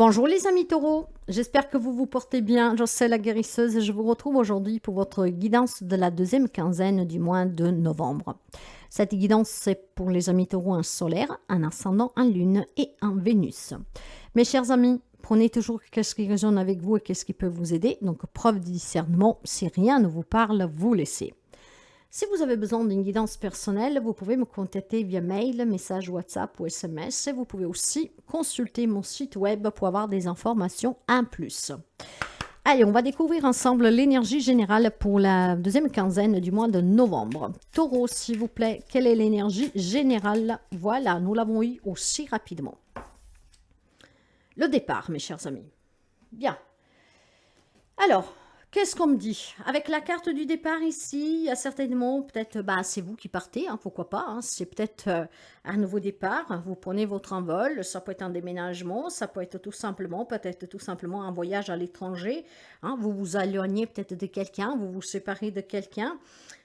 Bonjour les amis taureaux, j'espère que vous vous portez bien. Je suis la guérisseuse et je vous retrouve aujourd'hui pour votre guidance de la deuxième quinzaine du mois de novembre. Cette guidance, c'est pour les amis taureaux un solaire, un ascendant, un lune et un Vénus. Mes chers amis, prenez toujours qu'est-ce qui résonne avec vous et qu'est-ce qui peut vous aider. Donc preuve de discernement, si rien ne vous parle, vous laissez. Si vous avez besoin d'une guidance personnelle, vous pouvez me contacter via mail, message WhatsApp ou SMS. Et vous pouvez aussi consulter mon site web pour avoir des informations en plus. Allez, on va découvrir ensemble l'énergie générale pour la deuxième quinzaine du mois de novembre. Taureau, s'il vous plaît, quelle est l'énergie générale? Voilà, nous l'avons eu aussi rapidement. Le départ, mes chers amis. Bien. Alors, qu'est-ce qu'on me dit? Avec la carte du départ ici, il y a certainement, peut-être, c'est vous qui partez, hein, pourquoi pas, hein, c'est peut-être un nouveau départ, vous prenez votre envol, ça peut être un déménagement, ça peut être tout simplement, peut-être tout simplement un voyage à l'étranger, hein, vous vous éloignez peut-être de quelqu'un, vous vous séparez de quelqu'un.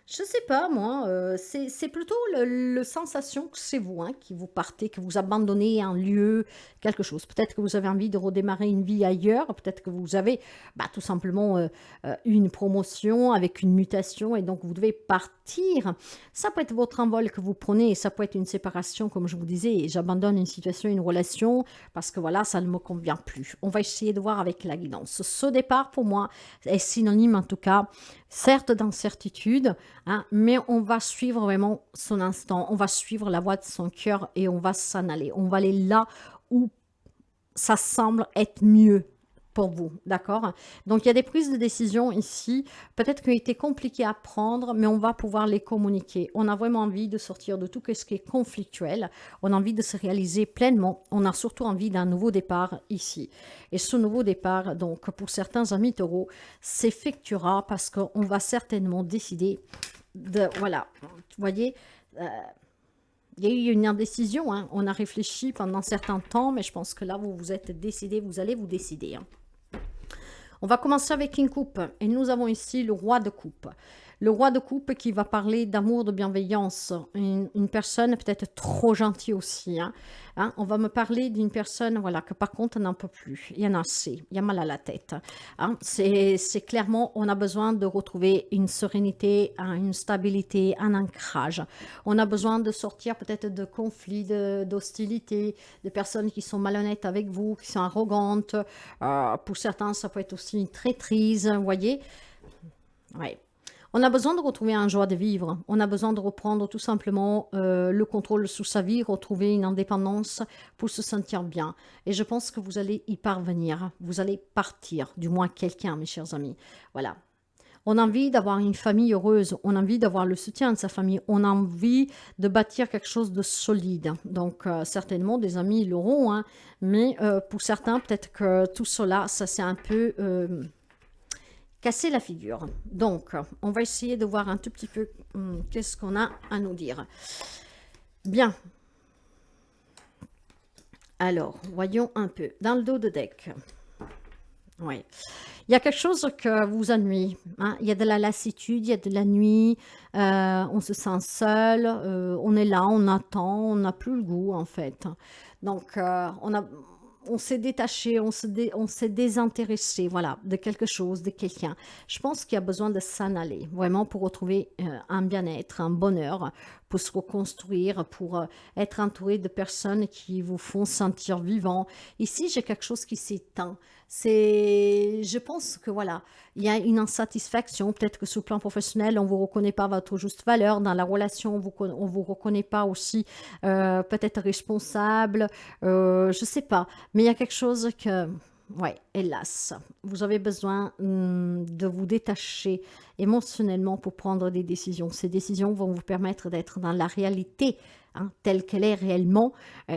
Je sais pas, moi, c'est plutôt le sensation que c'est vous, hein, qui vous partez, que vous abandonnez un lieu, quelque chose. Peut-être que vous avez envie de redémarrer une vie ailleurs, peut-être que vous avez tout simplement eu une promotion avec une mutation et donc vous devez partir. Ça peut être votre envol que vous prenez, ça peut être une séparation, comme je vous disais, j'abandonne une situation, une relation, parce que voilà, ça ne me convient plus. On va essayer de voir avec la guidance. Ce départ, pour moi, est synonyme en tout cas, certes d'incertitude, hein, mais on va suivre vraiment son instant, on va suivre la voie de son cœur et on va s'en aller. On va aller là où ça semble être mieux pour vous, d'accord? Donc, il y a des prises de décision ici, peut-être qu'elles étaient compliquées à prendre, mais on va pouvoir les communiquer. On a vraiment envie de sortir de tout ce qui est conflictuel, on a envie de se réaliser pleinement, on a surtout envie d'un nouveau départ ici. Et ce nouveau départ, donc, pour certains amis taureaux, s'effectuera parce qu'on va certainement décider de, voilà, vous voyez, il y a eu une indécision, hein. On a réfléchi pendant un certain temps, mais je pense que là, vous vous êtes décidé, vous allez vous décider, hein. On va commencer avec une coupe et nous avons ici le roi de coupe. Le roi de coupe qui va parler d'amour, de bienveillance. Une personne peut-être trop gentille aussi, hein. On va me parler d'une personne, voilà, que par contre on n'en peut plus. Il y en a assez, il y a mal à la tête, hein. C'est clairement, on a besoin de retrouver une sérénité, une stabilité, un ancrage. On a besoin de sortir peut-être de conflits, d'hostilité, de personnes qui sont malhonnêtes avec vous, qui sont arrogantes. Pour certains, ça peut être aussi une traîtrise, vous voyez. Ouais. On a besoin de retrouver un joie de vivre. On a besoin de reprendre tout simplement le contrôle sous sa vie, retrouver une indépendance pour se sentir bien. Et je pense que vous allez y parvenir. Vous allez partir, du moins quelqu'un, mes chers amis. Voilà. On a envie d'avoir une famille heureuse. On a envie d'avoir le soutien de sa famille. On a envie de bâtir quelque chose de solide. Donc, certainement, des amis l'auront. Hein, mais pour certains, peut-être que tout cela, ça c'est un peu... casser la figure. Donc, on va essayer de voir un tout petit peu qu'est-ce qu'on a à nous dire. Bien. Alors, voyons un peu. Dans le dos de deck. Oui. Il y a quelque chose que vous ennuie, hein. Il y a de la lassitude, il y a de la nuit, on se sent seul, on est là, on attend, on n'a plus le goût en fait. Donc, on s'est détaché, on s'est désintéressé, voilà, de quelque chose, de quelqu'un. Je pense qu'il y a besoin de s'en aller, vraiment pour retrouver un bien-être, un bonheur, pour se reconstruire, pour être entouré de personnes qui vous font sentir vivant. Ici, j'ai quelque chose qui s'éteint. Je pense que voilà, il y a une insatisfaction, peut-être que sur le plan professionnel, on ne vous reconnaît pas votre juste valeur, dans la relation, on vous reconnaît pas aussi peut-être responsable, je sais pas, mais il y a quelque chose que, ouais, hélas, vous avez besoin de vous détacher émotionnellement pour prendre des décisions. Ces décisions vont vous permettre d'être dans la réalité, hein, telle qu'elle est réellement.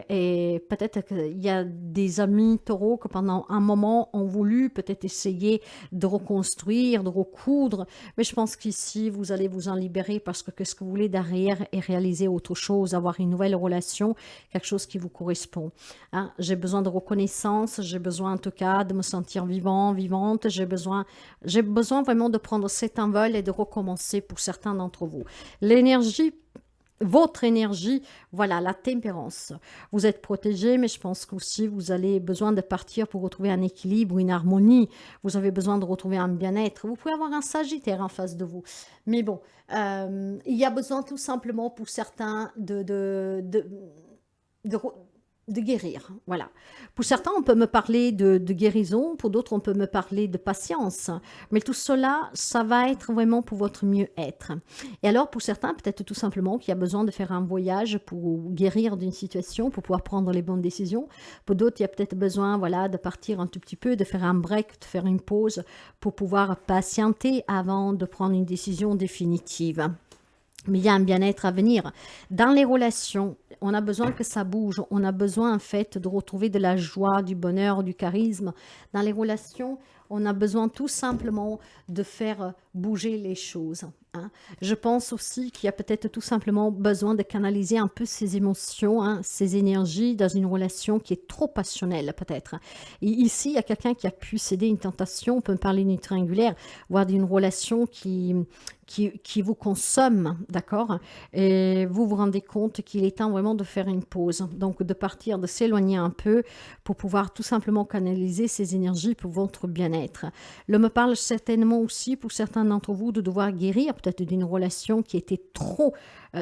Et peut-être qu'il y a des amis taureaux que pendant un moment ont voulu peut-être essayer de reconstruire, de recoudre. Mais je pense qu'ici, vous allez vous en libérer parce que ce que vous voulez derrière est réaliser autre chose, avoir une nouvelle relation, quelque chose qui vous correspond. Hein, j'ai besoin de reconnaissance, j'ai besoin en tout cas de me sentir vivant, vivante. J'ai besoin vraiment de prendre cet envol et de recommencer pour certains d'entre vous. L'énergie votre énergie, voilà, la tempérance. Vous êtes protégé, mais je pense qu'aussi vous avez besoin de partir pour retrouver un équilibre, une harmonie. Vous avez besoin de retrouver un bien-être. Vous pouvez avoir un Sagittaire en face de vous. Mais bon, il y a besoin tout simplement pour certains de, de guérir. Voilà. Pour certains, on peut me parler de guérison, pour d'autres, on peut me parler de patience. Mais tout cela, ça va être vraiment pour votre mieux-être. Et alors, pour certains, peut-être tout simplement qu'il y a besoin de faire un voyage pour guérir d'une situation, pour pouvoir prendre les bonnes décisions. Pour d'autres, il y a peut-être besoin, voilà, de partir un tout petit peu, de faire un break, de faire une pause pour pouvoir patienter avant de prendre une décision définitive. Mais il y a un bien-être à venir. Dans les relations, on a besoin que ça bouge. On a besoin, en fait, de retrouver de la joie, du bonheur, du charisme. Dans les relations, on a besoin tout simplement de faire bouger les choses. Hein. Je pense aussi qu'il y a peut-être tout simplement besoin de canaliser un peu ses émotions, hein, ses énergies dans une relation qui est trop passionnelle, peut-être. Et ici, il y a quelqu'un qui a pu céder une tentation, on peut me parler d'une triangulaire, voire d'une relation qui vous consomme, d'accord? Et vous vous rendez compte qu'il est temps vraiment de faire une pause, donc de partir, de s'éloigner un peu pour pouvoir tout simplement canaliser ces énergies pour votre bien-être. Le me parle certainement aussi pour certains d'entre vous de devoir guérir peut-être d'une relation qui était trop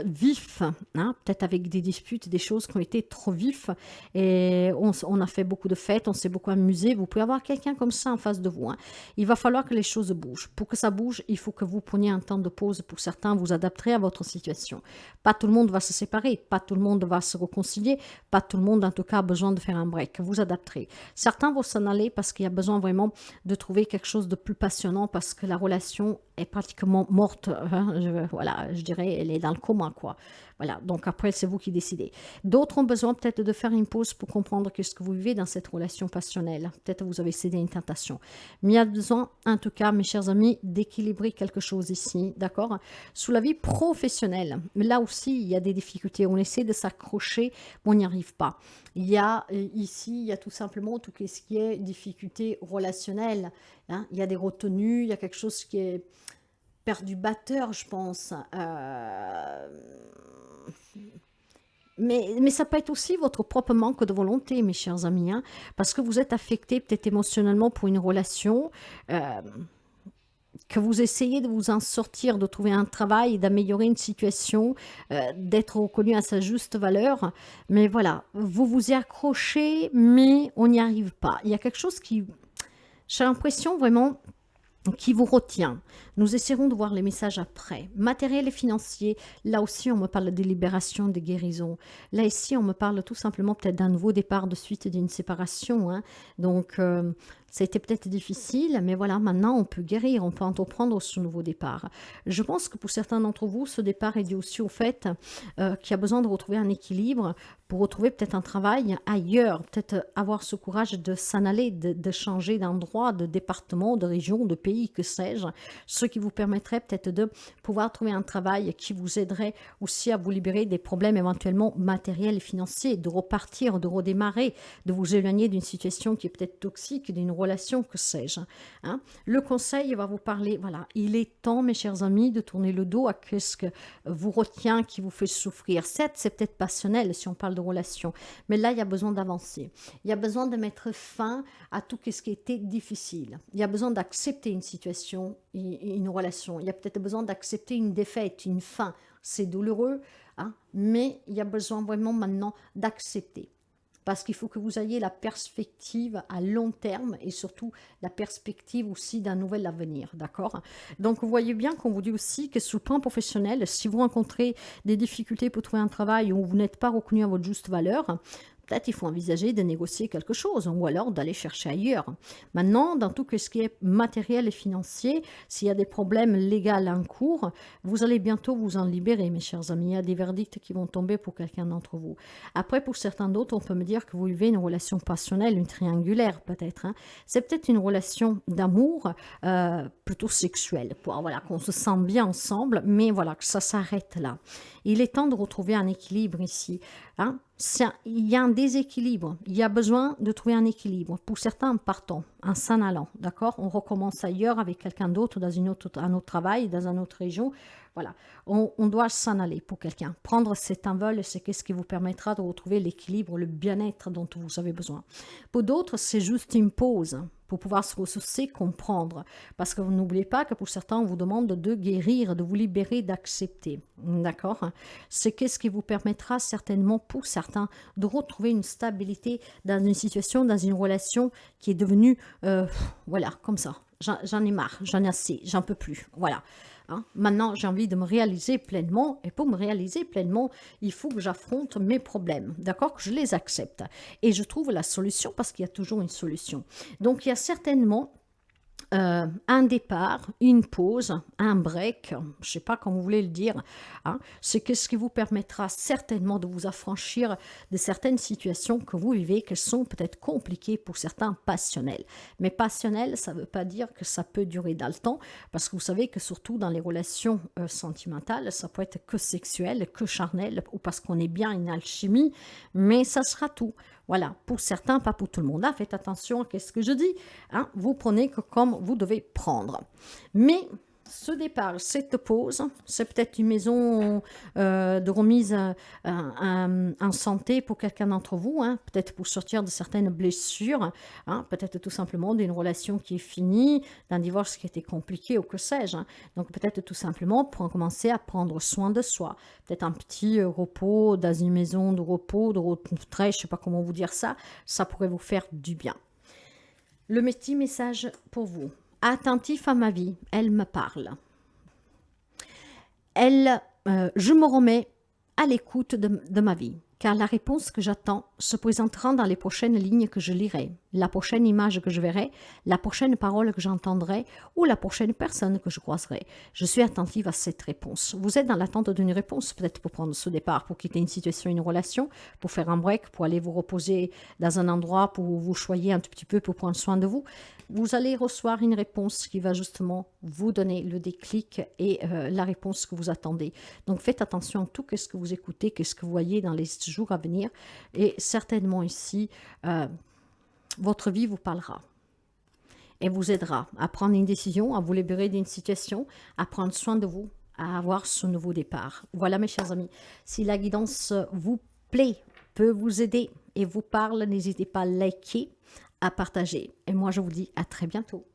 vif, hein, peut-être avec des disputes, des choses qui ont été trop vifs et on a fait beaucoup de fêtes, on s'est beaucoup amusé. Vous pouvez avoir quelqu'un comme ça en face de vous. Hein. Il va falloir que les choses bougent. Pour que ça bouge, il faut que vous preniez un temps de pause. Pour certains, vous adapterez à votre situation. Pas tout le monde va se séparer, pas tout le monde va se réconcilier, pas tout le monde en tout cas a besoin de faire un break. Vous adapterez. Certains vont s'en aller parce qu'il y a besoin vraiment de trouver quelque chose de plus passionnant parce que la relation est pratiquement morte. Hein, voilà, je dirais, elle est dans le coma, quoi. Voilà, donc après, c'est vous qui décidez. D'autres ont besoin peut-être de faire une pause pour comprendre ce que vous vivez dans cette relation passionnelle. Peut-être vous avez cédé à une tentation. Mais il y a besoin, en tout cas, mes chers amis, d'équilibrer quelque chose ici, d'accord? Sous la vie professionnelle, mais là aussi, il y a des difficultés. On essaie de s'accrocher, mais on n'y arrive pas. Il y a ici, il y a tout simplement tout ce qui est difficulté relationnelle. Hein? Il y a des retenues, il y a quelque chose qui est perturbateur, je pense. Mais ça peut être aussi votre propre manque de volonté, mes chers amis, hein, parce que vous êtes affecté peut-être émotionnellement pour une relation, que vous essayez de vous en sortir, de trouver un travail, d'améliorer une situation, d'être reconnu à sa juste valeur. Mais voilà, vous vous y accrochez, mais on n'y arrive pas. Il y a quelque chose qui, j'ai l'impression vraiment, qui vous retient. Nous essaierons de voir les messages après. Matériel et financier, là aussi on me parle de libération, de guérison. Là ici on me parle tout simplement peut-être d'un nouveau départ de suite d'une séparation. Hein. Donc ça a été peut-être difficile, mais voilà, maintenant on peut guérir, on peut entreprendre ce nouveau départ. Je pense que pour certains d'entre vous, ce départ est dû aussi au fait qu'il y a besoin de retrouver un équilibre pour retrouver peut-être un travail ailleurs, peut-être avoir ce courage de s'en aller, de changer d'endroit, de département, de région, de pays, que sais-je, ce qui vous permettrait peut-être de pouvoir trouver un travail qui vous aiderait aussi à vous libérer des problèmes éventuellement matériels et financiers, de repartir, de redémarrer, de vous éloigner d'une situation qui est peut-être toxique, d'une relation, que sais-je. Hein. Le conseil va vous parler, voilà, il est temps, mes chers amis, de tourner le dos à ce que vous retient, qui vous fait souffrir. Certes, c'est peut-être passionnel si on parle de relation, mais là, il y a besoin d'avancer. Il y a besoin de mettre fin à tout ce qui était difficile. Il y a besoin d'accepter une situation, une relation. Il y a peut-être besoin d'accepter une défaite, une fin. C'est douloureux, hein, mais il y a besoin vraiment maintenant d'accepter. Parce qu'il faut que vous ayez la perspective à long terme et surtout la perspective aussi d'un nouvel avenir, d'accord? Donc, vous voyez bien qu'on vous dit aussi que sur le plan professionnel, si vous rencontrez des difficultés pour trouver un travail où vous n'êtes pas reconnu à votre juste valeur, peut-être il faut envisager de négocier quelque chose ou alors d'aller chercher ailleurs. Maintenant, dans tout ce qui est matériel et financier, s'il y a des problèmes légaux en cours, vous allez bientôt vous en libérer, mes chers amis. Il y a des verdicts qui vont tomber pour quelqu'un d'entre vous. Après, pour certains d'autres, on peut me dire que vous vivez une relation passionnelle, une triangulaire peut-être. Hein. C'est peut-être une relation d'amour plutôt sexuelle. Voilà, qu'on se sent bien ensemble, mais voilà, que ça s'arrête là. Il est temps de retrouver un équilibre ici. Hein. Il y a un déséquilibre, il y a besoin de trouver un équilibre. Pour certains, partons, en s'en allant, d'accord? On recommence ailleurs avec quelqu'un d'autre, dans un autre travail, dans une autre région. Voilà, on doit s'en aller pour quelqu'un. Prendre cet envol, c'est ce qui vous permettra de retrouver l'équilibre, le bien-être dont vous avez besoin. Pour d'autres, c'est juste une pause pour pouvoir se ressourcer, comprendre. Parce que vous n'oubliez pas que pour certains, on vous demande de guérir, de vous libérer, d'accepter. D'accord? C'est ce qui vous permettra certainement pour certains de retrouver une stabilité dans une situation, dans une relation qui est devenue, voilà, comme ça. J'en ai marre, j'en ai assez, j'en peux plus. Voilà. Hein? Maintenant, j'ai envie de me réaliser pleinement. Et pour me réaliser pleinement, il faut que j'affronte mes problèmes. D'accord? Que je les accepte. Et je trouve la solution parce qu'il y a toujours une solution. Donc, il y a certainement un départ, une pause, un break, je ne sais pas comment vous voulez le dire, hein, c'est ce qui vous permettra certainement de vous affranchir de certaines situations que vous vivez, qui sont peut-être compliquées pour certains passionnels. Mais passionnel, ça ne veut pas dire que ça peut durer dans le temps, parce que vous savez que surtout dans les relations sentimentales, ça peut être que sexuel, que charnel, ou parce qu'on est bien une alchimie, mais ça sera tout. Voilà, pour certains, pas pour tout le monde. Là, faites attention à ce que je dis. Hein, vous prenez que comme vous devez prendre. Mais ce départ, cette pause, c'est peut-être une maison de remise en santé pour quelqu'un d'entre vous, hein, peut-être pour sortir de certaines blessures, hein, peut-être tout simplement d'une relation qui est finie, d'un divorce qui a été compliqué ou que sais-je. Hein. Donc peut-être tout simplement pour commencer à prendre soin de soi. Peut-être un petit repos dans une maison de repos, de retrait, je ne sais pas comment vous dire ça pourrait vous faire du bien. Le petit message pour vous. Attentif à ma vie, elle me parle. Je me remets à l'écoute de ma vie, car la réponse que j'attends se présentera dans les prochaines lignes que je lirai, la prochaine image que je verrai, la prochaine parole que j'entendrai ou la prochaine personne que je croiserai. Je suis attentive à cette réponse. Vous êtes dans l'attente d'une réponse, peut-être pour prendre ce départ, pour quitter une situation, une relation, pour faire un break, pour aller vous reposer dans un endroit, pour vous choyer un tout petit peu, pour prendre soin de vous. Vous allez recevoir une réponse qui va justement vous donner le déclic et la réponse que vous attendez. Donc faites attention à tout ce que vous écoutez, ce que vous voyez dans les jours à venir. Et certainement ici, votre vie vous parlera et vous aidera à prendre une décision, à vous libérer d'une situation, à prendre soin de vous, à avoir ce nouveau départ. Voilà mes chers amis, si la guidance vous plaît, peut vous aider et vous parle, n'hésitez pas à liker, à partager. Et moi je vous dis à très bientôt.